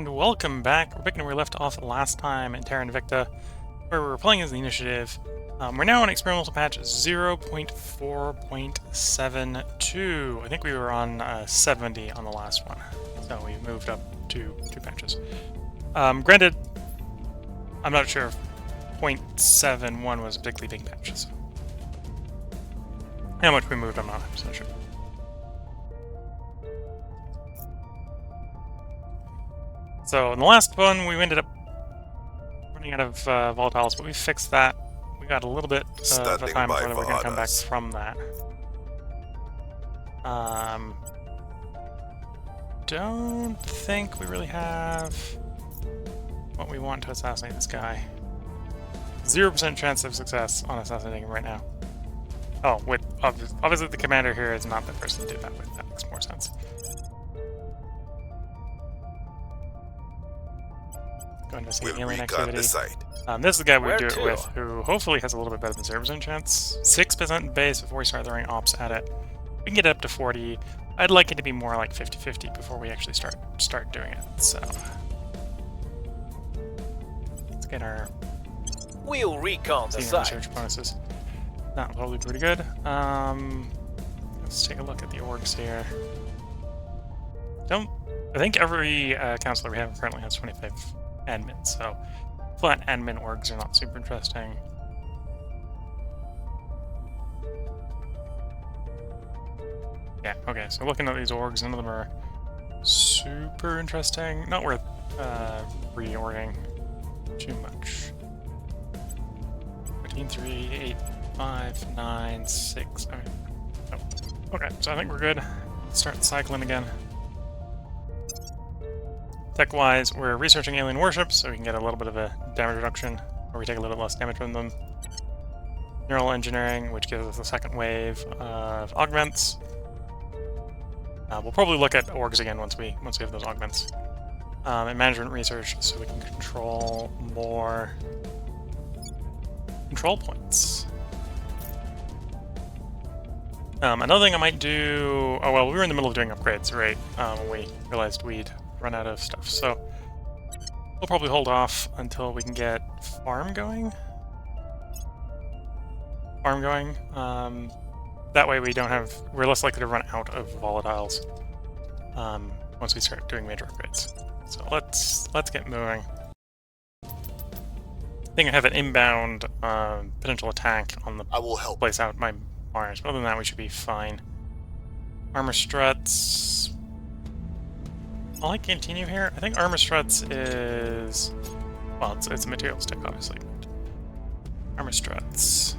And welcome back. We're picking where we left off last time in Terra Invicta, where we were playing as the initiative. We're now on experimental patch 0.4.72. I think we were on 70 on the last one, so we moved up two patches. Granted, I'm not sure if 0.71 was a particularly big patch, so how much we moved, I'm not so sure. So in the last one, we ended up running out of volatiles, but we fixed that. We got a little bit of a time before we're going to come back from that. Don't think we really have what we want to assassinate this guy. 0% chance of success on assassinating him right now. Oh, wait, obviously the commander here is not the person to do that with. That makes more sense. Going to see alien activity. This is the guy we do it with, who hopefully has a little bit better than 0% chance. 6% base before we start throwing ops at it. We can get it up to 40. I'd like it to be more like 50-50 before we actually start doing it. So let's get our we'll recon the site. Research bonuses. That will be pretty good. Let's take a look at the orgs here. I think every counselor we have currently has 25 admin, so flat admin orgs are not super interesting. Yeah, okay, so looking at these orgs, none of them are super interesting. Not worth reorging too much. 15, 3, 8, 5, 9, 6. Okay. Oh. Okay, so I think we're good. Let's start cycling again. Tech-wise, we're researching alien warships, so we can get a little bit of a damage reduction, or we take a little bit less damage from them. Neural engineering, which gives us a second wave of augments. We'll probably look at orgs again once we have those augments. And management research, so we can control more control points. Another thing I might do... Oh, well, we were in the middle of doing upgrades, right? When we realized we'd run out of stuff, so we'll probably hold off until we can get farm going. That way we're less likely to run out of volatiles once we start doing major upgrades. So let's get moving. I think I have an inbound potential attack on the place out my Mars, but other than that we should be fine. Armor struts. I like continue here. I think armor struts is... well, it's a material stick, obviously. But armor struts.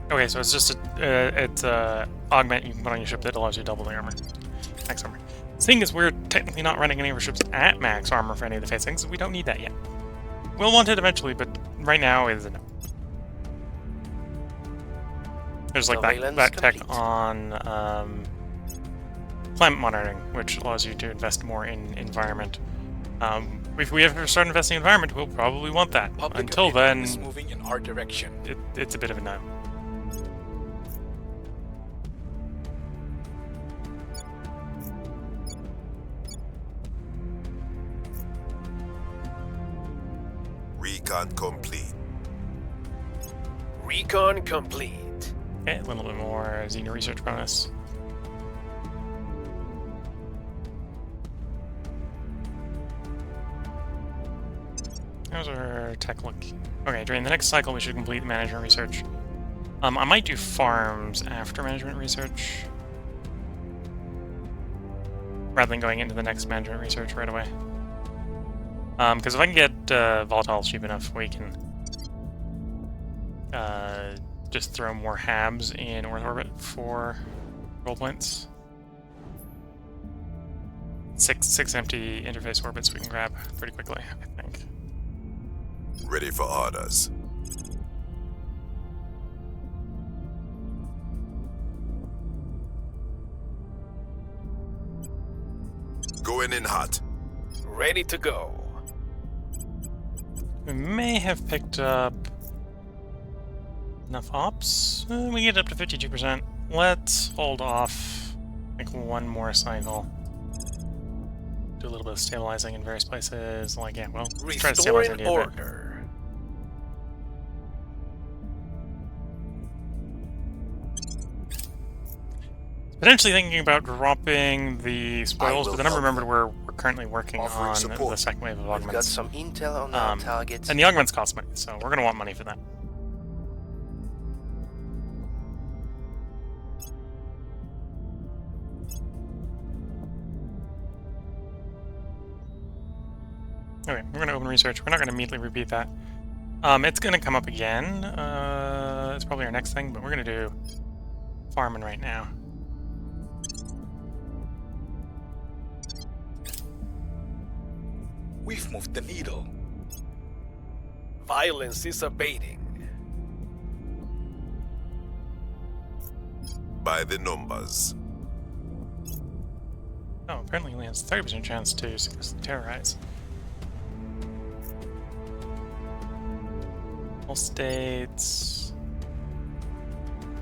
Okay, so it's just it's a augment you can put on your ship that allows you to double the armor. Max armor. Seeing as we're technically not running any of our ships at max armor for any of the facings, we don't need that yet. We'll want it eventually, but right now it is a no. There's like that tech on climate monitoring, which allows you to invest more in environment. If we ever start investing in environment, we'll probably want that. Until then, is moving in our direction. It's a bit of a no. Recon complete. Recon complete. Okay, a little bit more Xena research bonus. How's our tech look? Okay, during the next cycle we should complete management research. I might do farms after management research, rather than going into the next management research right away. Because if I can get volatiles cheap enough, we can just throw more habs in Earth orbit for roll points. Six empty interface orbits we can grab pretty quickly, I think. Ready for orders. Going in hot. Ready to go. We may have picked up enough ops. We get up to 52%. Let's hold off Like one more cycle. Do a little bit of stabilizing in various places. Like, yeah, well, let's try to stabilize Restoring India a bit. order. Potentially thinking about dropping the spoils, but then I remembered we're currently working Offering on support. the second wave of We've got augments. some intel on our target. And the augments cost money, so we're going to want money for that. Okay, we're going to open research. We're not going to immediately repeat that. It's going to come up again. It's probably our next thing, but we're going to do farming right now. We've moved the needle. Violence is abating. By the numbers. Oh, apparently he only has 30% chance to successfully terrorize. All states.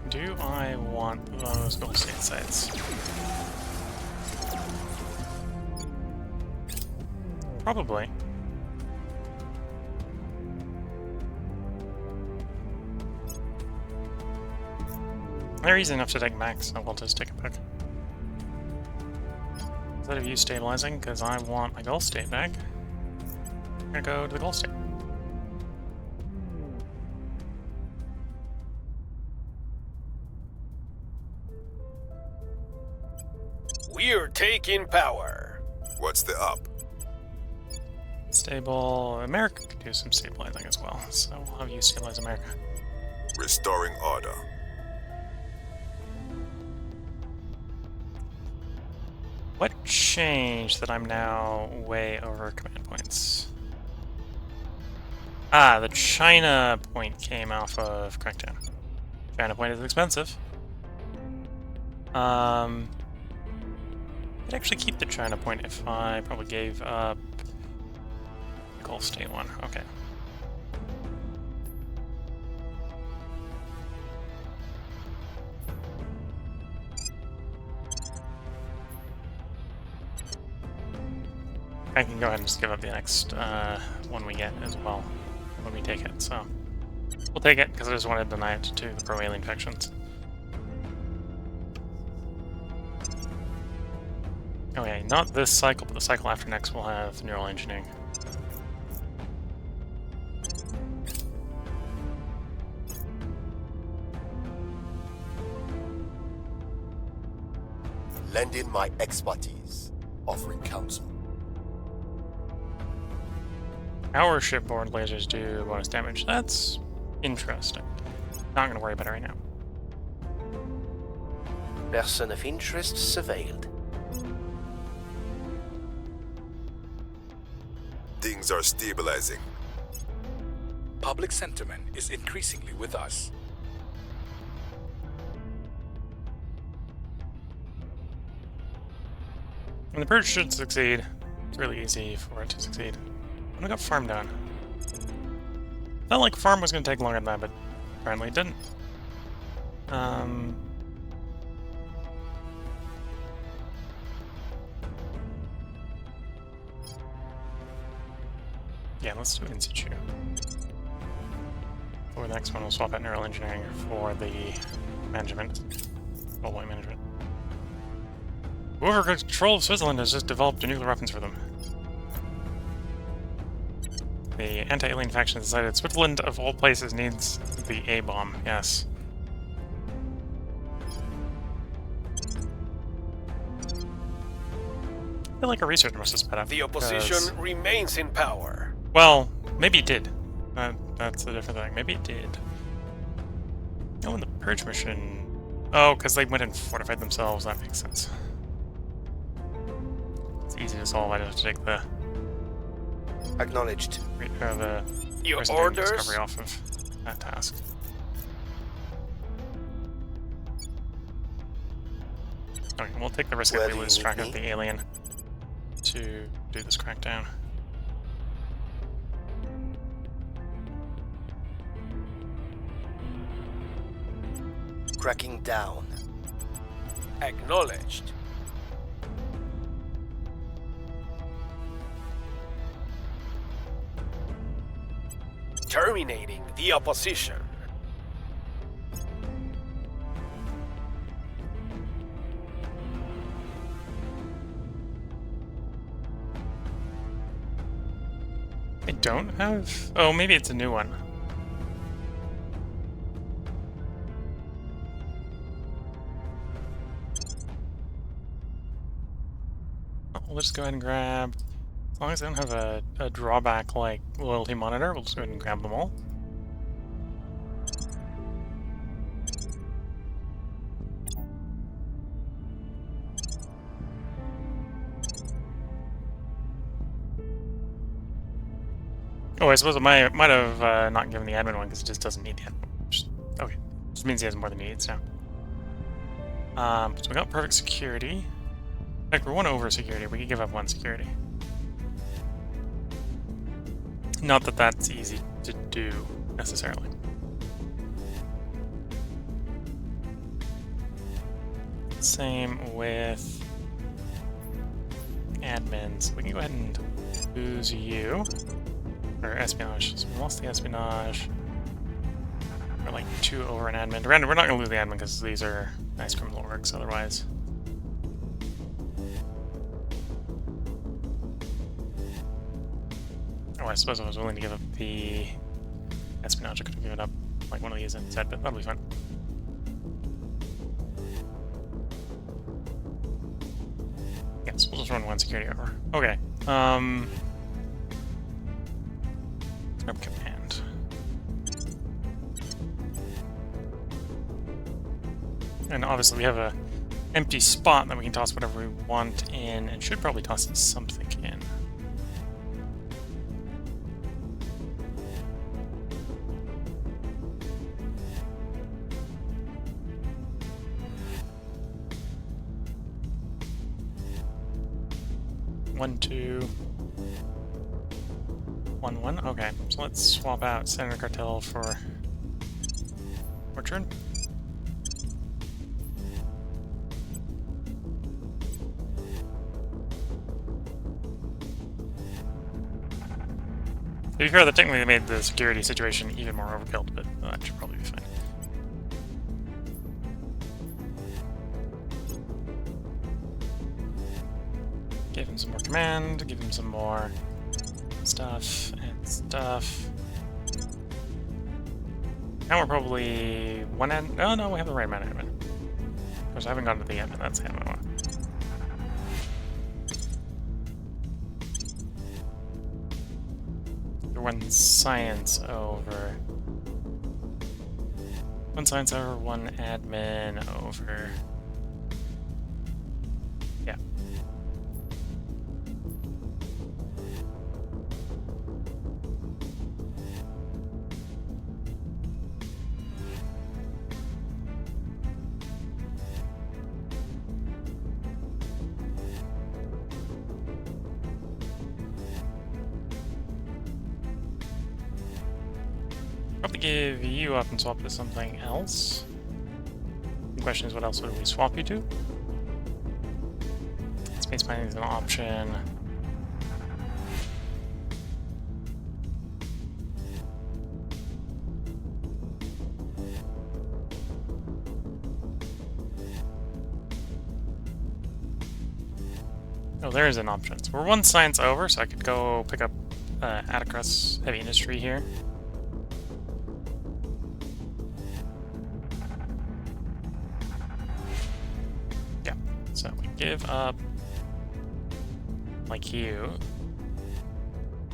Do I want those gold state sites? Probably. They're easy enough to take back, so we'll just take a pick. Instead of you stabilizing, because I want my gold state back, I'm gonna go to the gold state. We're taking power. What's the up? Stable. America could do some stabilizing as well, so we'll have you stabilize America. Restoring order. What changed that I'm now way over command points? Ah, the China point came off of Crackdown. China point is expensive. I'd actually keep the China point if I probably gave up the Gulf State one. Okay. I can go ahead and just give up the next one we get as well when we take it, so we'll take it because I just wanted to deny it to the pro-alien factions. Okay, not this cycle, but the cycle after next we'll have neural engineering. Lend in my expertise, offering counsel. Our shipboard lasers do bonus damage. That's interesting. Not gonna worry about it right now. Person of interest surveilled. Things are stabilizing. Public sentiment is increasingly with us. And the purge should succeed. It's really easy for it to succeed. When I got farm done. Felt like farm was going to take longer than that, but apparently it didn't. Yeah, let's do it in situ. For the next one, we'll swap out neural engineering for the management. All-way management. Whoever controls Switzerland has just developed nuclear weapons for them. The anti-alien faction decided Switzerland, of all places, needs the A-bomb. Yes. I feel like our research must have sped up. The opposition remains in power. Well, maybe it did. That's a different thing. Maybe it did. Oh, and the purge mission... Oh, because they went and fortified themselves. That makes sense. It's easy to solve. I just have to take the... Acknowledged. the Your resident orders? discovery off of that task. Okay, we'll take the risk Where if do we you lose need track me? of the alien to do this crackdown. Cracking down. Acknowledged. eliminating the opposition. I don't have... Oh, maybe it's a new one. We'll just go ahead and grab... As long as I don't have a drawback like loyalty monitor, we'll just go ahead and grab them all. Oh, I suppose I might have not given the admin one because it just doesn't need the admin. Okay, just means he has more than he needs now. So we got perfect security. In fact, we're one over security. We could give up one security. Not that that's easy to do, necessarily. Same with admins. We can go ahead and lose you. Or espionage. So we lost the espionage. We're like 2 over an admin. We're not going to lose the admin because these are nice criminal orgs otherwise. Oh, I suppose I was willing to give up the espionage. I could have given up like one of these instead, but that'll be fun. Yes, we'll just run one security over. Okay. Grab command. And obviously we have a empty spot that we can toss whatever we want in, and should probably toss something in. One, two, 1, 1. Okay, so let's swap out Senator Cartel for Orchard. To be fair, that technically made the security situation even more overkill, but that should probably be fine. Give him some more command, give him some more stuff and stuff. Now we're probably one end. Oh no, we have the right amount of admin. Of course, I haven't gone to the admin. That's the admin one. One science over. One science over, one admin over. Yeah. Probably give you up and swap to something else. The question is, what else would we swap you to? Space mining is an option. Oh, there is an option. So we're one science over, so I could go pick up Atticus Heavy Industry here. So we give up like you.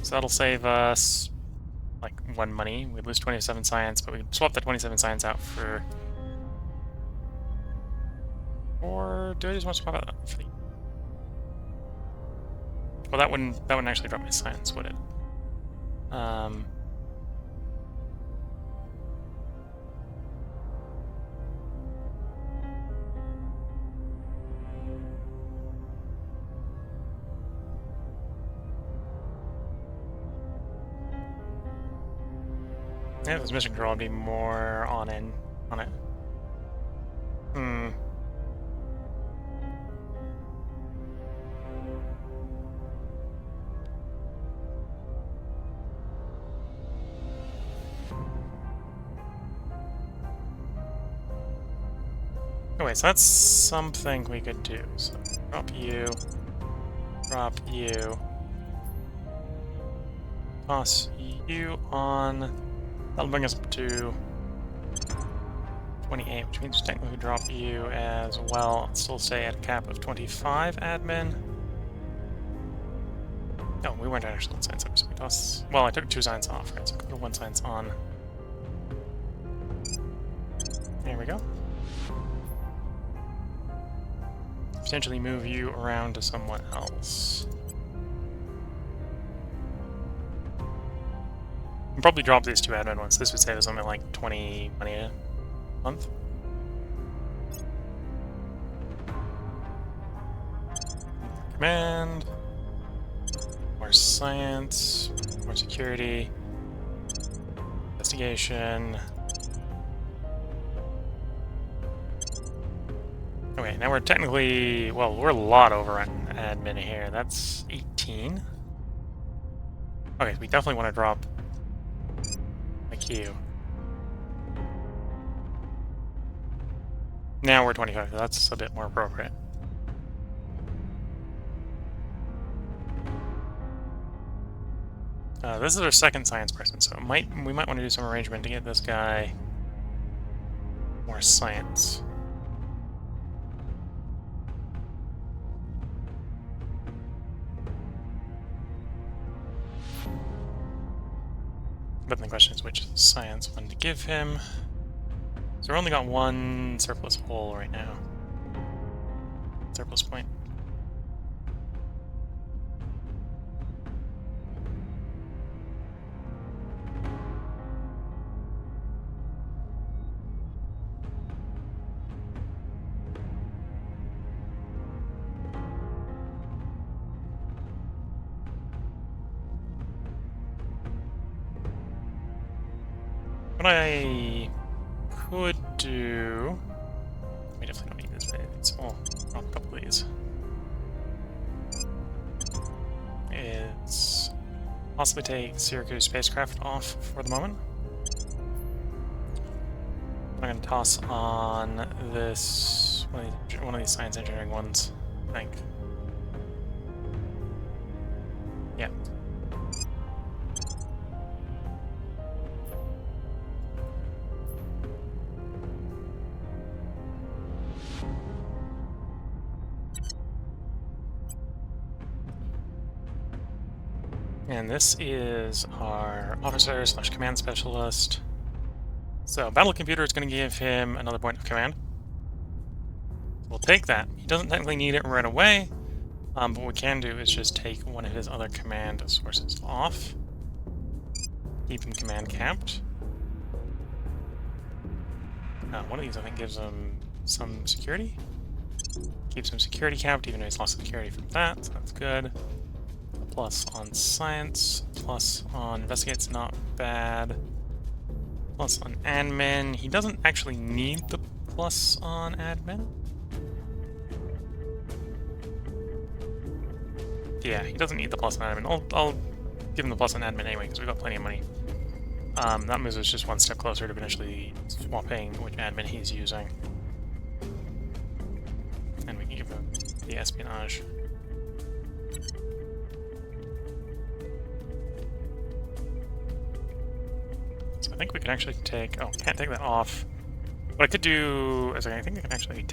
So that'll save us like 1 money. We lose 27 science, but we can swap that 27 science out for. Or do I just want to swap out for the? Well, that wouldn't actually drop my science, would it? Yeah, this mission control would be more on it. Okay, so that's something we could do. So drop you, toss you on. That'll bring us up to 28, which means technically we drop you as well. Still stay at a cap of 25 admin. No, we weren't actually on science up, so we toss. Well, I took 2 science off, right? So go to 1 science on. There we go. Potentially move you around to someone else. I'll probably drop these 2 admin ones. This would save us something like 20 money a month. Command. More science. More security. Investigation. Okay, now we're technically, well, we're a lot over on admin here. That's 18. Okay, so we definitely want to drop a Q. Now we're 25, so that's a bit more appropriate. This is our second science person, so we might want to do some arrangement to get this guy more science. But the question is which science one to give him. So we've only got 1 surplus hole right now. Surplus point. What I could do... We definitely don't need this, but it's all drop a couple of these. Is possibly take Syracuse spacecraft off for the moment. I'm going to toss on this one of these science engineering ones, I think. Yeah. And this is our officer / command specialist. So battle computer is going to give him another point of command. We'll take that. He doesn't technically need it right away, but what we can do is just take one of his other command sources off. Keep him command capped. One of these I think gives him some security. Keeps him security capped even though he's lost security from that, so that's good. Plus on science, plus on investigate's not bad. Plus on admin. He doesn't actually need the plus on admin. Yeah, he doesn't need the plus on admin. I'll give him the plus on admin anyway because we've got plenty of money. That moves us just one step closer to potentially swapping which admin he's using. And we can give him the espionage. So I think we can actually take... Oh, can't take that off. What I could do is I think I can actually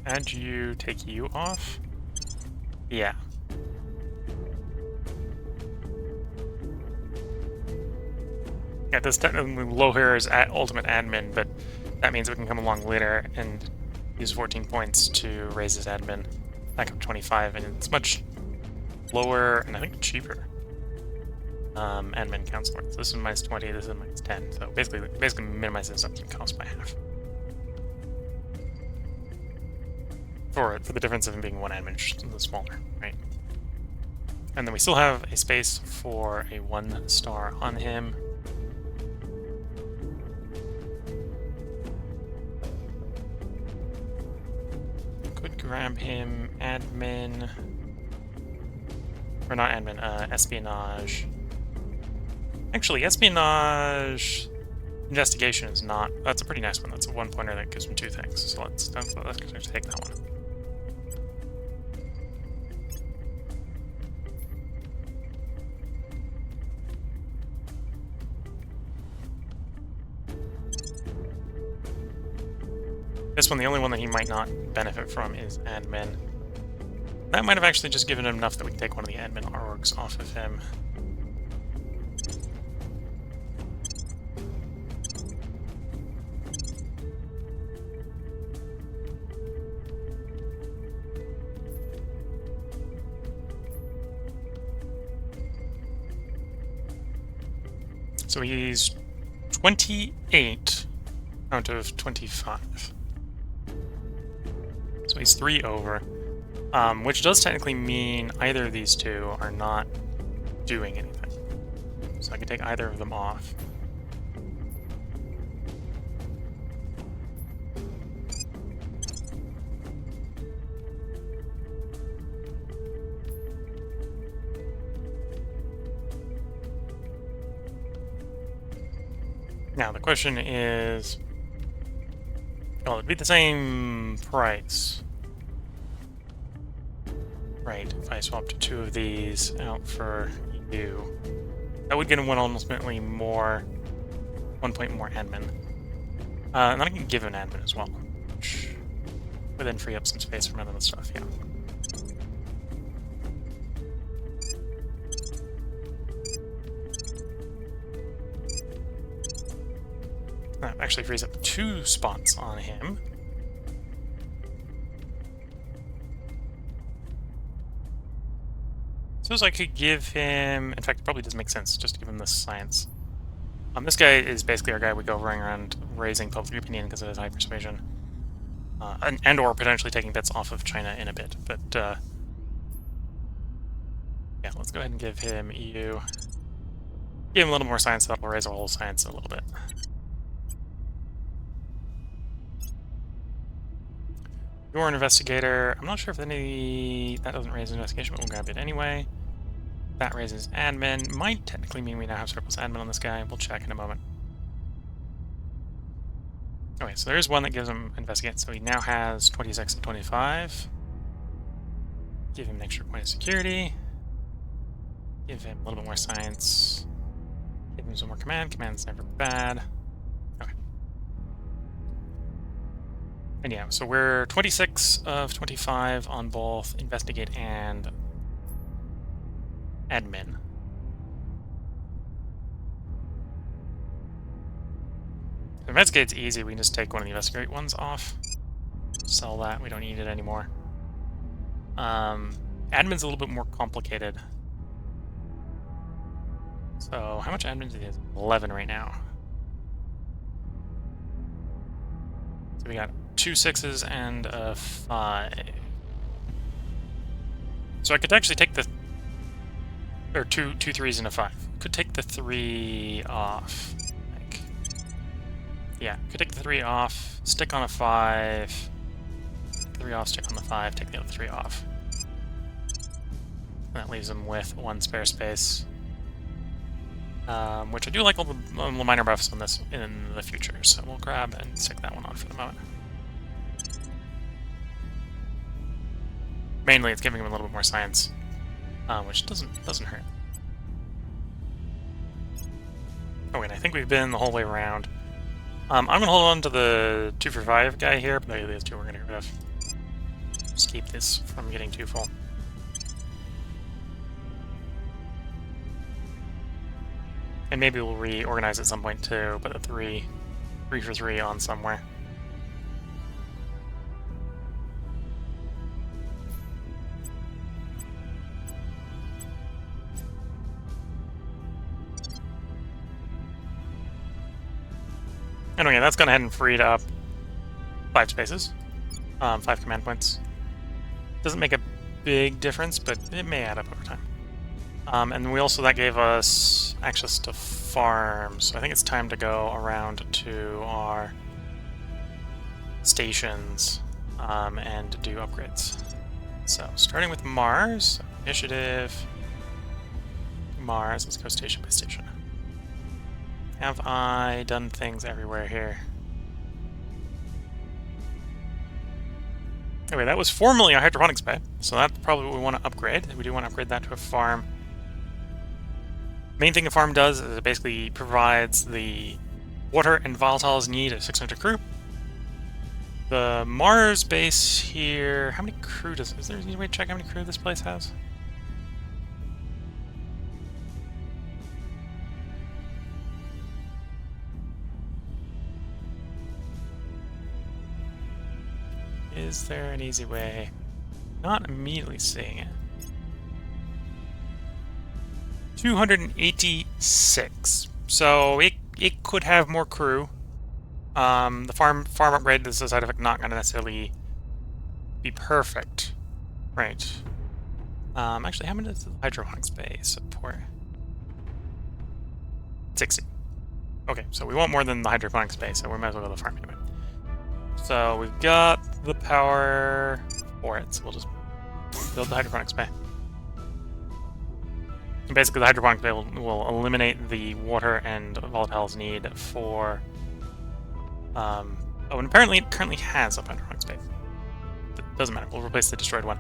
add you, take you off. Yeah. Yeah, this technically low here is at ultimate admin, but that means we can come along later and use 14 points to raise his admin back up 25, and it's much lower and I think cheaper. Admin counselor. So this is minus 20, this is minus 10. So basically minimizes up cost by half. For the difference of him being one admin smaller, right? And then we still have a space for a 1-star on him. Could grab him admin, or not admin, espionage. Actually, espionage Investigation is not... That's a pretty nice one. That's a 1-pointer that gives him 2 things. So let's take that one. This one, the only one that he might not benefit from is admin. That might have actually just given him enough that we can take one of the admin orgs off of him. So he's 28 out of 25. So he's 3 over, which does technically mean either of these two are not doing anything. So I can take either of them off. Now the question is, well, it'd be the same price. Right, if I swapped 2 of these out for you, that would get him ultimately more, 1 point more admin. And then I can give him an admin as well, which would then free up some space for other stuff, yeah. That actually frees up 2 spots on him. Suppose I could give him... In fact, it probably does make sense just to give him this science. This guy is basically our guy we go running around raising public opinion because of his high persuasion. And or potentially taking bits off of China in a bit. But, yeah, let's go ahead and give him EU. Give him a little more science, that will raise our whole science a little bit. You're an investigator. I'm not sure if any... That doesn't raise investigation, but we'll grab it anyway. That raises admin. Might technically mean we now have surplus admin on this guy. We'll check in a moment. Okay, so there is one that gives him investigate. So he now has 26 and 25. Give him an extra point of security. Give him a little bit more science. Give him some more command. Command's never bad. Okay. And yeah, so we're 26 of 25 on both investigate and admin. Investigate's easy, we can just take one of the investigate ones off. Sell that, we don't need it anymore. Admin's a little bit more complicated. So, how much admin do he have? 11 right now. So we got 2 6s and a 5. So I could actually take the... Or two 3s and a 5. Could take the 3 off. Like, yeah, could take the 3 off, stick on a 5. 3 off, stick on the 5, take the other 3 off. And that leaves them with 1 spare space. Which I do like all the minor buffs on this in the future, so we'll grab and stick that one on for the moment. Mainly, it's giving him a little bit more science, which doesn't hurt. Oh, and I think we've been the whole way around. I'm gonna hold on to the 2 for 5 guy here, but these 2 we're gonna get rid of. Just keep this from getting too full. And maybe we'll reorganize at some point too, put a 3 for 3 on somewhere. Anyway, that's gone ahead and freed up 5 spaces, 5 command points. Doesn't make a big difference, but it may add up over time. And we also, that gave us access to farms, so I think it's time to go around to our stations and do upgrades. So, starting with Mars, initiative, Mars, let's go station by station. Have I done things everywhere here? Okay, that was formerly a hydroponics bed, so that's probably what we want to upgrade. We do want to upgrade that to a farm. Main thing a farm does is it basically provides the water and volatiles need a 600 crew. The Mars base here, how many crew does... Is there any way to check how many crew this place has? Is there an easy way? Not immediately seeing it. 286. So it could have more crew. The farm upgrade is a side effect not going to necessarily be perfect. Right. Actually, how many does the hydroponics bay support? 60. Okay, so we want more than the hydroponics bay, so we might as well go to the farm anyway. So we've got the power for it, so we'll just build the hydroponics bay. And basically, the hydroponics bay will eliminate the water and volatiles need for... oh, and apparently it currently has a hydroponics bay. Doesn't matter, we'll replace the destroyed one.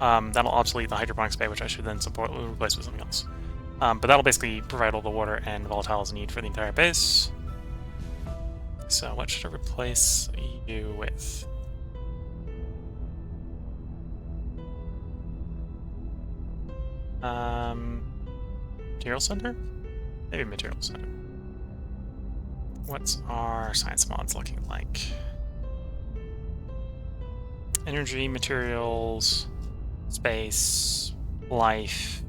That'll obsolete the hydroponics bay, which I should then replace with something else. But that'll basically provide all the water and volatiles need for the entire base. So what should I replace you with? Material center? Maybe material center. What's our science mods looking like? Energy, materials, space, life,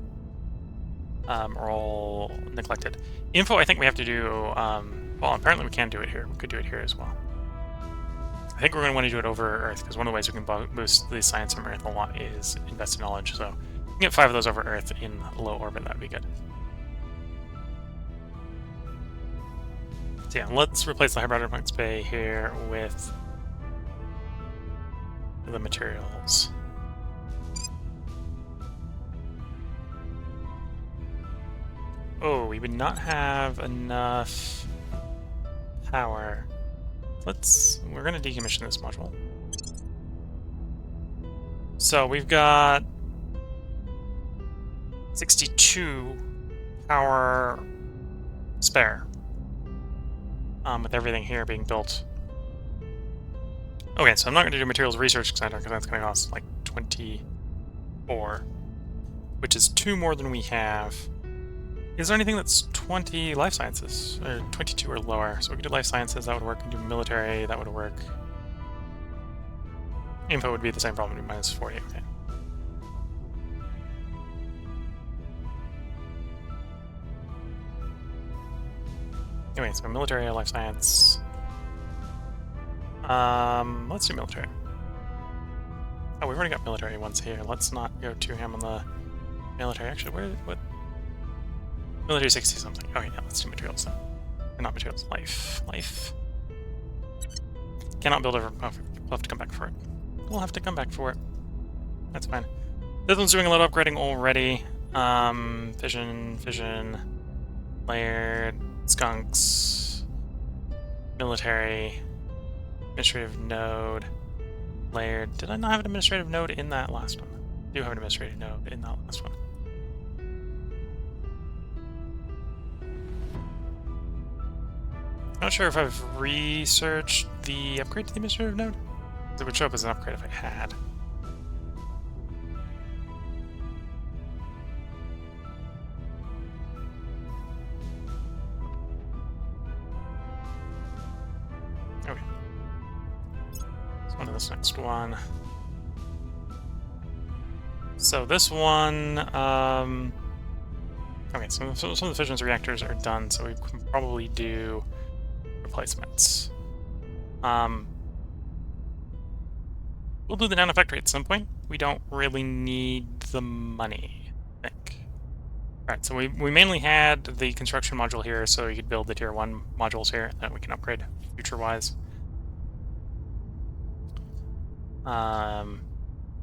are all neglected. Info, I think we have to do, well, apparently we can do it here. We could do it here as well. I think we're going to want to do it over Earth, because one of the ways we can boost the science from Earth a lot is invest in knowledge, so we can get 5 of those over Earth in low orbit, that would be good. So yeah, let's replace the hydroponics bay here with the materials. Oh, we would not have enough power. We're gonna decommission this module. So we've got 62 power spare. With everything here being built. Okay, so I'm not going to do materials research center because that's going to cost like 24, which is 2 more than we have. Is there anything that's 20 life sciences, or 22 or lower? So we could do life sciences, that would work, and do military, that would work. Info would be the same problem, minus 40, okay. Anyway, so military, life science. Let's do military. Oh, we've already got military ones here. Let's not go too ham on the military. Actually, what? Military 60 something. Okay, yeah, let's do materials then. Or not materials, life. Life. Cannot build over. Oh, we'll have to come back for it. We'll have to come back for it. That's fine. This one's doing a lot of upgrading already. Fission, layered, skunks, military, administrative node, layered. Did I not have an administrative node in that last one? I do have an administrative node in that last one. Not sure if I've researched the upgrade to the administrative node. It would show up as an upgrade if I had. Okay. Let's go to this next one. So this one, okay, some of the fission reactors are done, so we can probably do replacements. We'll do the down factory at some point. We don't really need the money, I think. Alright, so we mainly had the construction module here, so you could build the tier 1 modules here that we can upgrade future-wise.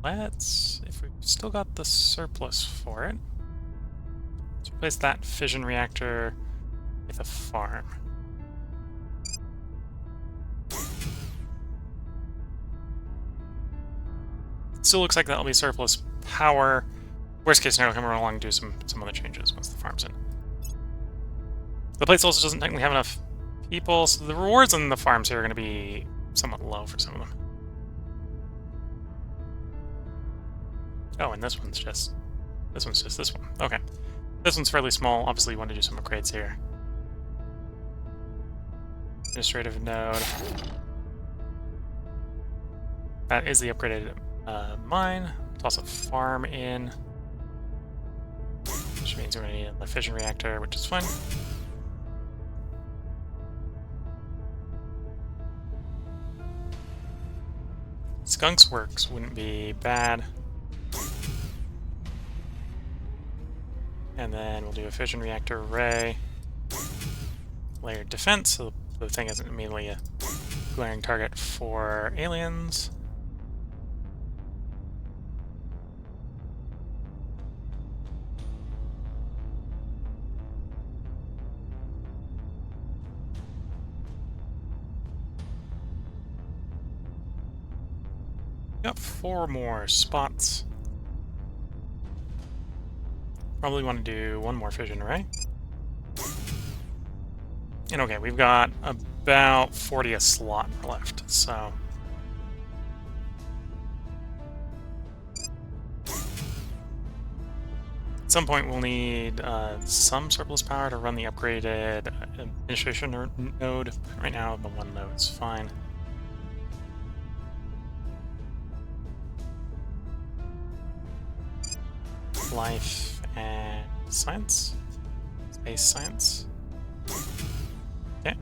If we've still got the surplus for it, let's replace that fission reactor with a farm. Still looks like that'll be surplus power. Worst case scenario, come along and do some other changes once the farm's in. The place also doesn't technically have enough people, so the rewards on the farms here are going to be somewhat low for some of them. Oh, and this one's just this one. Okay. This one's fairly small. Obviously, you want to do some upgrades here. Administrative node. That is the upgraded mine. Toss a farm in. Which means we're going to need a fission reactor, which is fine. Skunk's Works wouldn't be bad. And then we'll do a fission reactor array. Layered defense, so the thing isn't immediately a glaring target for aliens. Got 4 more spots. Probably want to do 1 more fission array. And okay, we've got about 40 a slot left, so... At some point we'll need some surplus power to run the upgraded administration node. Right now the 1 node's fine. Life and science. Space science. Okay.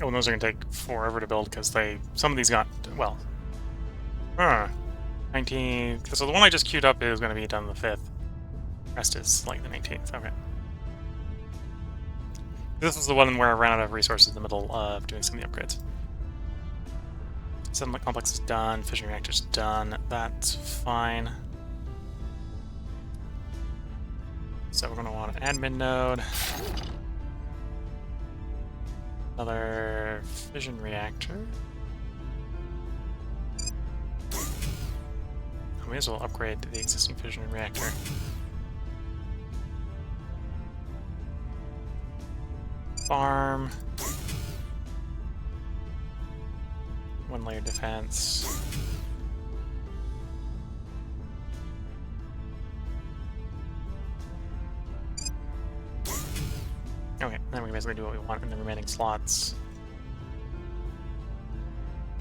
Oh, and those are going to take forever to build because some of these got, well, 19, so the one I just queued up is going to be done the 5th. Rest is like the 19th, okay. This is the one where I ran out of resources in the middle of doing some of the upgrades. Settlement complex is done, fission reactor's done, that's fine. So we're going to want an admin node. Another fission reactor. I may as well upgrade the existing fission reactor. Farm. 1 layer defense. Okay, then we can basically do what we want in the remaining slots.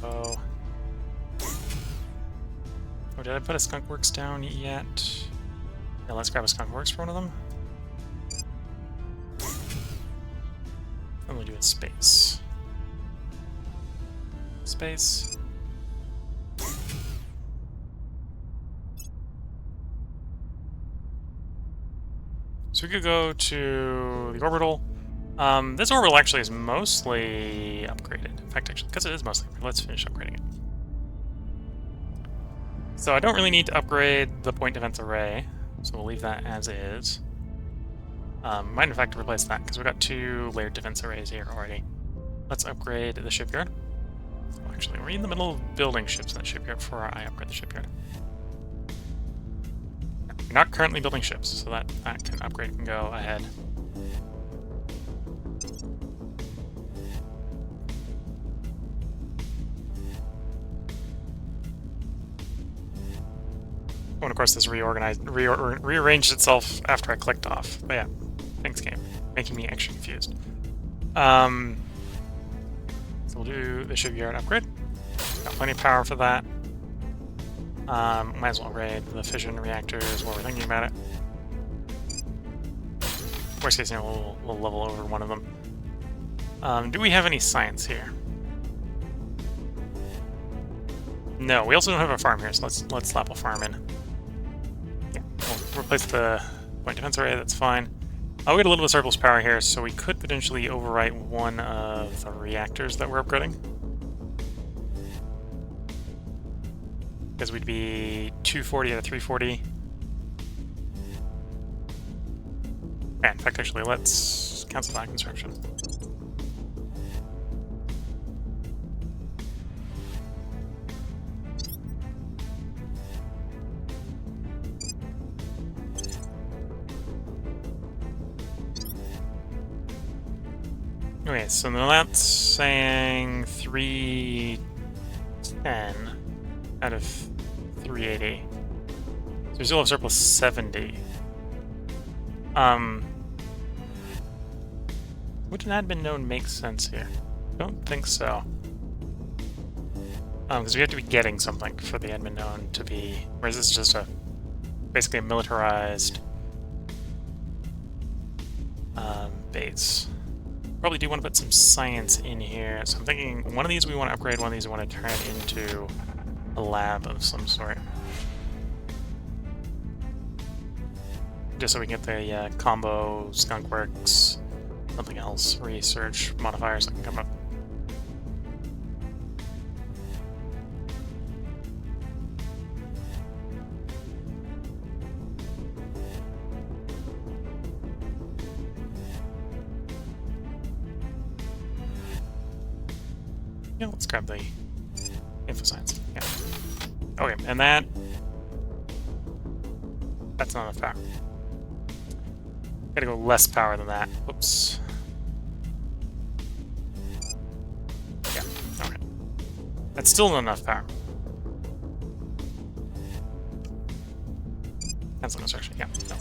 Oh, did I put a Skunk Works down yet? Yeah, let's grab a Skunk Works for one of them. And we'll do it space. Space. So we could go to the orbital. This orbital actually is mostly upgraded. In fact, actually, because it is mostly upgraded, let's finish upgrading it. So I don't really need to upgrade the point defense array, so we'll leave that as is. Might in fact replace that, because we've got 2 layered defense arrays here already. Let's upgrade the shipyard. Oh, actually, we're in the middle of building ships in that shipyard before I upgrade the shipyard. We're not currently building ships, so that upgrade can go ahead. Oh, and of course this rearranged itself after I clicked off. But yeah, thanks game, making me extra confused. So we'll do the shipyard upgrade. Got plenty of power for that. Might as well upgrade the fission reactors while we're thinking about it. Worst case scenario, we'll level over one of them. Do we have any science here? No, we also don't have a farm here, so let's slap a farm in. Yeah, we'll replace the point defense array, that's fine. I'll get a little bit of surplus power here, so we could potentially overwrite one of the reactors that we're upgrading. Because we'd be 240 out of 340. Yeah, in fact, actually, let's cancel that construction. Okay, so now that's saying 310 out of 380. So we still have surplus 70. Would an admin node make sense here? Don't think so. Because we have to be getting something for the admin node to be... Whereas this is just basically a militarized base. Probably do want to put some science in here. So I'm thinking one of these we want to upgrade, one of these we want to turn into a lab of some sort. Just so we can get the combo, skunkworks, something else, research modifiers that can come up. Yeah, let's grab the info science. Yeah. Okay, and that's not enough power. Gotta go less power than that. Whoops. Yeah, okay. That's still not enough power. Cancel construction, yeah, no.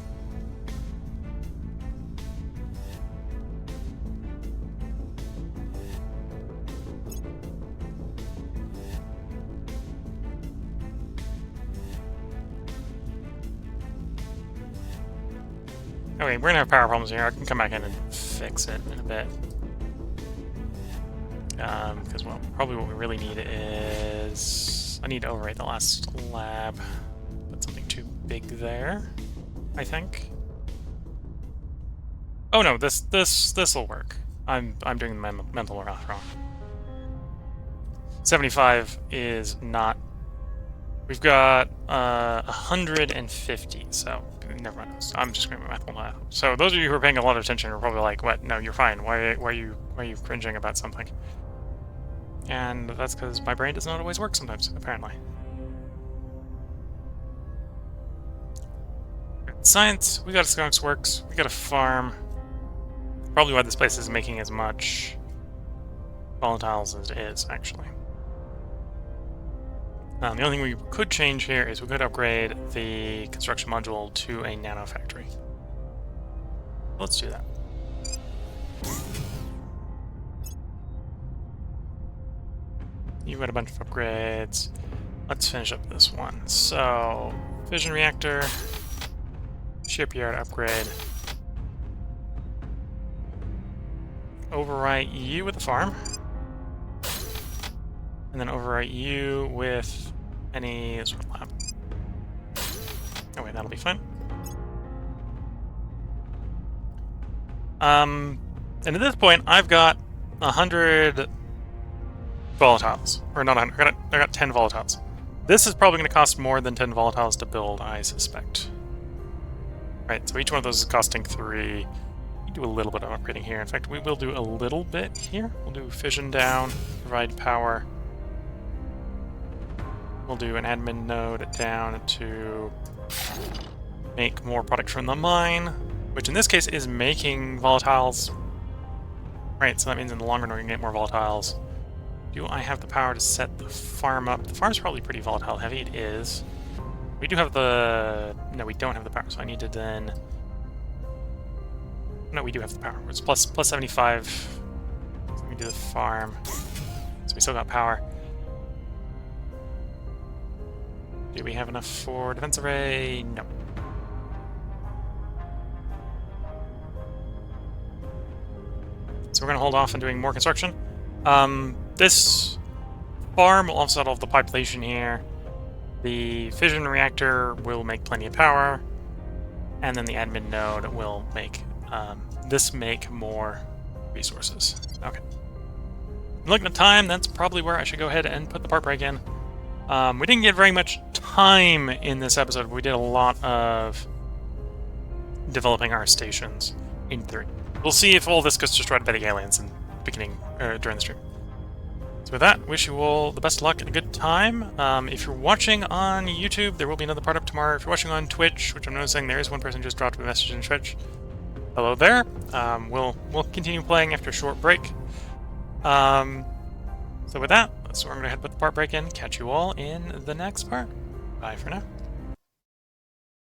Okay, we're gonna have power problems here. I can come back in and fix it in a bit. Because, well, probably what we really need is... I need to overwrite the last lab. Put something too big there, I think. Oh no, this'll work. I'm doing the mental math wrong. 75 is not... We've got 150, so never mind. I'm just going to math. So those of you who are paying a lot of attention are probably like, "What? No, you're fine. Why are you cringing about something?" And that's because my brain does not always work sometimes, apparently. Science. We got a Skunks Works. We got a farm. Probably why this place is making as much volatiles as it is, actually. The only thing we could change here is we could upgrade the construction module to a nano factory. Let's do that. You've got a bunch of upgrades. Let's finish up this one. So, fission reactor, shipyard upgrade. Overwrite you with the farm. And then overwrite you with any sort of lab. Oh wait, that'll be fine. And at this point, I've got 100 volatiles. Or not 100, I got 10 volatiles. This is probably going to cost more than 10 volatiles to build, I suspect. Right, so each one of those is costing 3. We do a little bit of upgrading here. In fact, we will do a little bit here. We'll do fission down, provide power. We'll do an admin node down to make more product from the mine, which in this case is making volatiles. Right, so that means in the long run we're going to get more volatiles. Do I have the power to set the farm up? The farm's probably pretty volatile heavy. It is. We do have the... No, we don't have the power, so I need to then... No, we do have the power. It's plus 75. So let me do the farm. So we still got power. Do we have enough for defense array? No. So we're going to hold off on doing more construction. This farm will offset all of the population here. The fission reactor will make plenty of power. And then the admin node will make make more resources. Okay. Looking at time, that's probably where I should go ahead and put the part break in. We didn't get very much time in this episode. We did a lot of developing our stations in 3. We'll see if all this gets destroyed by the aliens in the beginning, during the stream. So with that, wish you all the best of luck and a good time. If you're watching on YouTube, there will be another part up tomorrow. If you're watching on Twitch, which I'm noticing there is one person just dropped a message in Twitch, hello there. We'll continue playing after a short break. So with that, that's where I'm going to head put the part break in. Catch you all in the next part. Bye for now.